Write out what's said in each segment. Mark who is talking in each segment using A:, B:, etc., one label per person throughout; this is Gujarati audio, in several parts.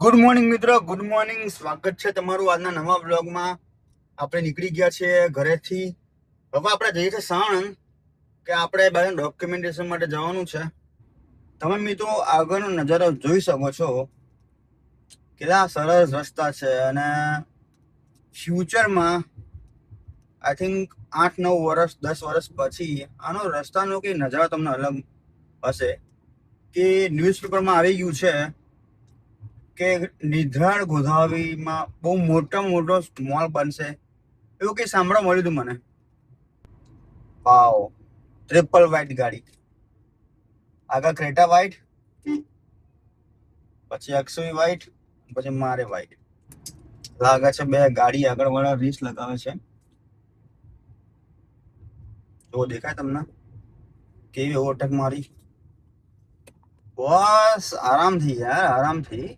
A: ગુડ મોર્નિંગ મિત્રો, ગુડ મોર્નિંગ. સ્વાગત છે તમારું આજના નવા બ્લોગમાં. આપણે નીકળી ગયા છીએ ઘરેથી. હવે આપણે જઈએ છીએ સાણંદ કે આપણે બધા ડોક્યુમેન્ટેશન માટે જવાનું છે. તમે મિત્રો આગળનો નજારો જોઈ શકો છો, કેટલા સરસ રસ્તા છે. અને ફ્યુચરમાં આઈ થિંક 8-9 વર્ષ 10 વર્ષ પછી આનો રસ્તાનો કંઈ નજારો તમને અલગ હશે. કે ન્યૂઝપેપરમાં આવી ગયું છે કે નિધાળ ગોધાવીમાં બહુ મોટો મોલ બનશે, એવું કંઈ સાંભળવા મળ્યું હતું મને. વાવ, ટ્રિપલ વ્હાઇટ ગાડી, આગળ ક્રેટા વ્હાઇટ, પછી એક્સવી વ્હાઇટ, પછી મારે વ્હાઇટ. લાગે છે બે ગાડી આગળ વાળા રેસ લગાવે છે. જો દેખાય તમને કેવી ઓવરટેક મારી. બસ આરામથી યાર, આરામથી.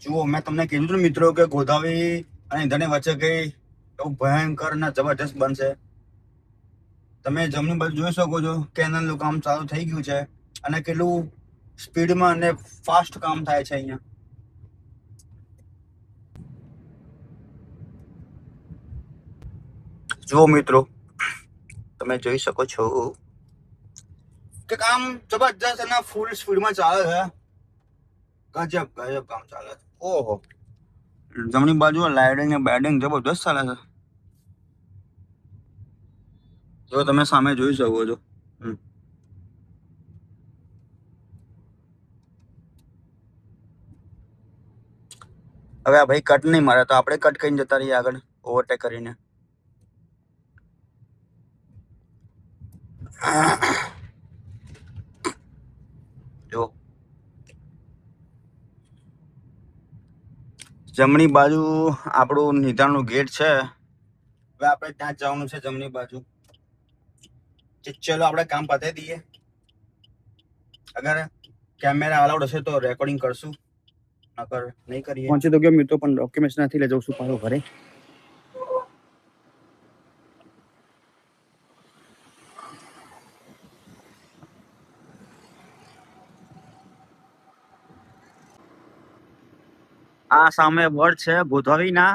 A: જુઓ, મેં તમને કીધું હતું મિત્રો કે ગોધાવી અને ઈંધણની વચ્ચે કઈ એવું ભયંકર અને જબરજસ્ત બનશે. તમે જમણી બાજુ જોઈ શકો છો, કેનલનું કામ ચાલુ થઈ ગયું છે અને કેટલું સ્પીડમાં અને ફાસ્ટ કામ થાય છે અહીંયા. જુઓ મિત્રો, તમે જોઈ શકો છો કે કામ જબરજસ્ત અને ફૂલ સ્પીડમાં ચાલે છે. ગજબ ગજબ કામ ચાલે છે. ઓહો, જમણી બાજુ લાઇટિંગ ને બેડિંગ જબરદસ્ત ચાલે છે. જો તમે સામે જોઈ શકો છો. હવે આ ભાઈ કટ નહીં મારે તો આપણે કટ કરીને જતા રહીએ આગળ ઓવરટેક કરીને. જો જમણી બાજુ આપણું નિધાણનું ગેટ છે. હવે આપણે ત્યાં જવાનું છે જમણી બાજુ. ચલો આપણે કામ પતાવી દઈએ. અગર કેમેરા અલાઉડ હશે તો રેકોર્ડિંગ કરશું, નકર નહીં કરીએ. પહોંચી તો ગયો મિત્રો, પણ ડોક્યુમેન્ટ્સ નથી લઈ જવું છું પાછો ઘરે. આ સામે વર્ડ છે ગોધાવીના.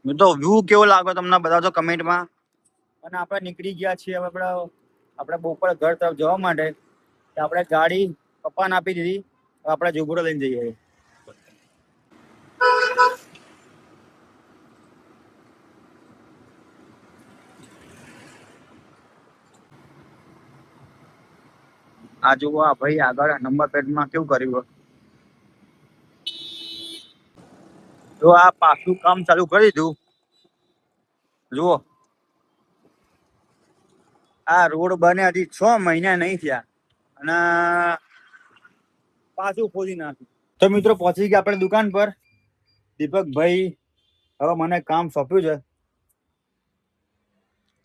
A: મિત્રો વ્યૂ કેવો લાગ્યો તમને બતાવજો કમેન્ટમાં. અને આપણે નીકળી ગયા છીએ હવે આપણે બોપર ઘર તરફ જવા માટે. આપણે ગાડી પપ્પાને આપી દીધી, આપણે જુબુરો લઈને જઈએ. આ જુઓ, આ ભાઈ આગળ નંબર પ્લેટમાં કેવું કર્યું. જો આ પાછું કામ ચાલુ કરી દીધું. જુઓ, આ રોડ બને હજી 6 મહિના નહીં થયા અને પાછું ખોલી નાખ્યું. તો મિત્રો પહોંચી ગયા આપણે દુકાન પર. દીપકભાઈ હવે મને કામ સોંપ્યું છે,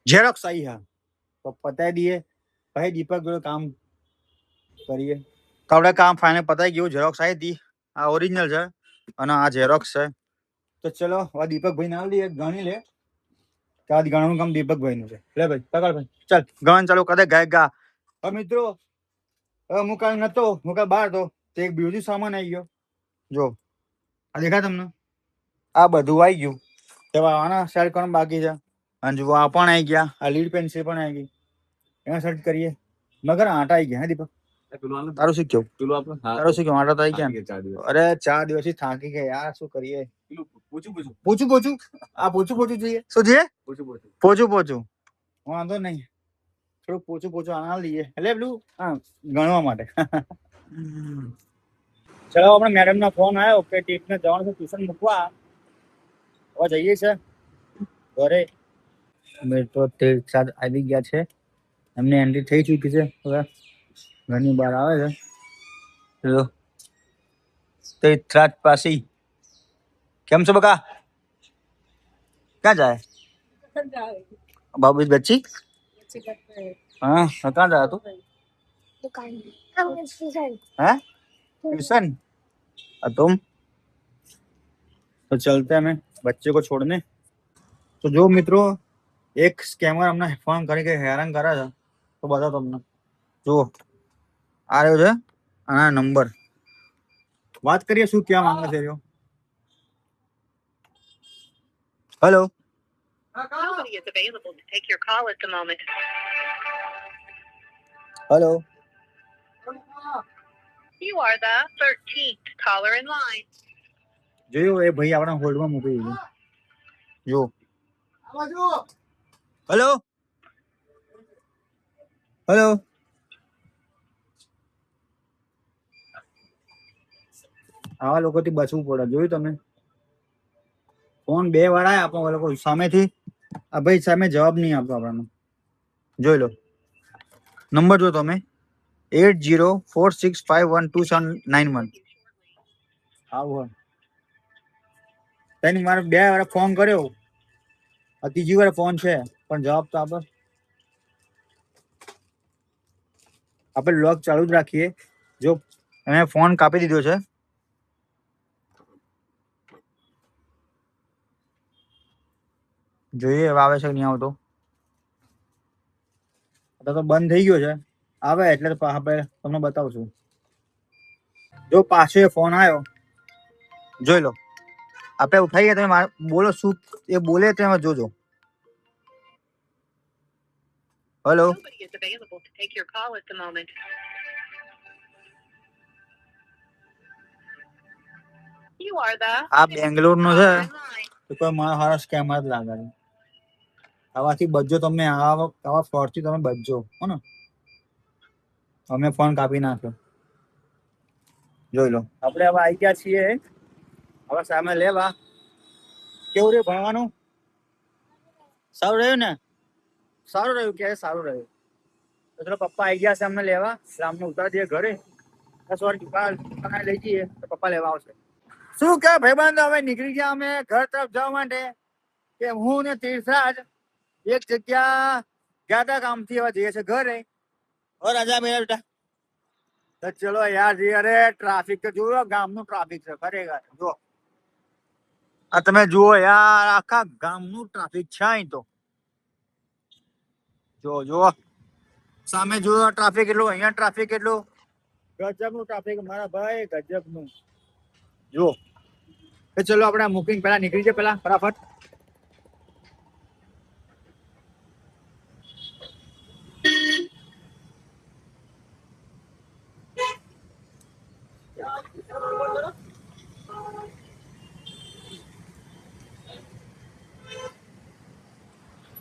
A: ઝેરોક્સ આવી. હા, તો પતાવી દઈએ ભાઈ. દીપક જોડે કામ કરીએ તો આપણે કામ ફાઇનલ પતાવી ગયું. ઝેરોક્સ આવી હતી, આ ઓરિજિનલ છે અને આ ઝેરોક્સ છે. તો ચલો હવે દીપકભાઈ ના લઈએ, ગણી લે. આજ ગણવાનું કામ દીપકભાઈનું છે. લે ભાઈ, પકડ ભાઈ, ચાલ ગણ ચાલુ કરે ગાય. હવે મિત્રો, હવે હું કાલ નતો, હું કાલ બહાર તો એક બીજું સામાન આવી ગયો. જો આ દેખાય તમને, આ બધું આવી ગયું. તેવા આના સેટ કરવાનું બાકી છે. અને જુઓ આ પણ આવી ગયા, આ લીડ પેન્સિલ પણ આવી ગઈ. એના સેટ કરીએ. મગર આટા આવી ગયા. હે દીપક, તારું શું કેવું? તારું શું કેવું? આટા તો આવી ગયા. અરે 4 દિવસથી થાકી ગયા યાર, શું કરીએ? પોચું આ પોચું જોઈએ. શું જોઈએ? પોચું વાંધો નહીં, થોડું પોચું આના લઈએ. એટલે પેલું હા, ગણવા માટે. ચલો, આપણે મેડમ નો ફોન આવ્યો કે ટીપને જવાનું છે ટ્યુશન મૂકવા. હવે જઈએ છે ઘરે. તો તે સાથ આવી ગયા છે, એમને એન્ટ્રી થઈ ચૂકી છે. હવે ઘરની બહાર આવે છે. તે ત્રાટ પાસી કેમ છો બકા? ક્યાં જાય બાબુ બચ્ચી? હા, ક્યાં જાય તું? हाँ ट्यूशन। तुम तो चलते हैं हमें बच्चे को छोड़ने। तो जो मित्रों एक स्कैमर हमने फोन करके हैरान करा था, तो बताओ तुमने જુઓ આ રહ્યો છે આના નંબર. વાત કરીએ શું ક્યાં માંગે છે રહ્યો. Hello.
B: Nobody is available to take your call at the moment.
A: Hello.
B: You are the 13th caller in line.
A: જોયું એ ભાઈ આપણા હોલ્ડમાં મૂકી દીધું. જો હેલો હેલો. આવા લોકોથી બચવું પડે. જોયું તમે ફોન 2 વાર આયા આપણો લોકો સામેથી. આ ભાઈ સામે જવાબ નહીં આપતો આપણને. જોઈ લો નંબર જો તમે 8046512791. આવું તેની મારે 2 વાર ફોન કર્યો. આ ત્રીજી વાર ફોન છે પણ જવાબ તો આપે. આપણે લોક ચાલુ જ રાખીએ. જો એને ફોન કાપી દીધો છે. જોઈએ હવે આવે છે કે નહીં આવતો. તો બંધ થઈ ગયો છે. આવે એટલે આપણે તમને બતાવશું. જો પાછો એ ફોન આવ્યો જોઈ લો. આપણે ઉઠાઈએ તમે બોલો શું એ બોલે તમે જોજો. Hello.
B: Nobody is available to take your call at the moment. You are the
A: આ બેંગ્લોર નો છે
B: caller in line.
A: તો કોઈ મારા હારા સ્કેમર જ લાગે છે. આવાથી બચજો તમે. આવા ફ્રોડથી તમે બચજો હો ને. અમે ફોન કાપી નાખ્યો. જોઈ લો આપણે હવે આવી ગયા છીએ હવે સામે લેવા. કેવું રહ્યું ભણવાનું? સારું રહ્યું ને? સારું રહ્યું કે સારું રહ્યું. તો ચલો પપ્પા આવી ગયા છે અમને લેવા. એટલે અમને ઉતારી દઈએ ઘરે. 10 વાર દુકાન લઈ જઈએ તો પપ્પા લેવા આવશે. શું કે ભાઈબંધ હવે નીકળી ગયા અમે ઘર તરફ જવા માટે. કે હું ને તીર્થરાજ એક જગ્યા ગયા હતા કામથી. હવે જઈએ છે ઘરે. ઓ રાજા મેરા બેટા તો ચલો યાર જઈએ. અરે ટ્રાફિક તો જુઓ ગામનું ટ્રાફિક છે ખરેખર. જો આ તમે જુઓ યાર આખા ગામનું ટ્રાફિક છે અહીં તો. જો સામે જુઓ ટ્રાફિક એટલું. અહીંયા ટ્રાફિક એટલું. ગજબનું ટ્રાફિક મારા ભાઈ ગજબનું. જો ચલો આપણે મૂકીને પેલા નીકળી જાય પેલા ફટાફટ.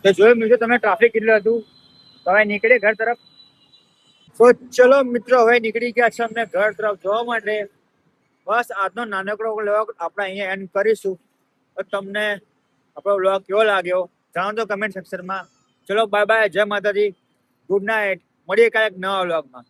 A: તો જોયું મિત્રો તમે ટ્રાફિક કેટલું હતું. તો હવે નીકળે ઘર તરફ. તો ચલો મિત્રો હવે નીકળી ગયા છે અમને ઘર તરફ જવા માટે. બસ આજનો નાનકડો વ્લોગ આપણે અહીંયા એન્ડ કરીશું. તો તમને આપણો વ્લોગ કેવો લાગ્યો જણાવજો કમેન્ટ સેક્શનમાં. ચલો બાય બાય. જય માતાજી. Good night. મળીએ કાંઈક નવા વ્લોગમાં.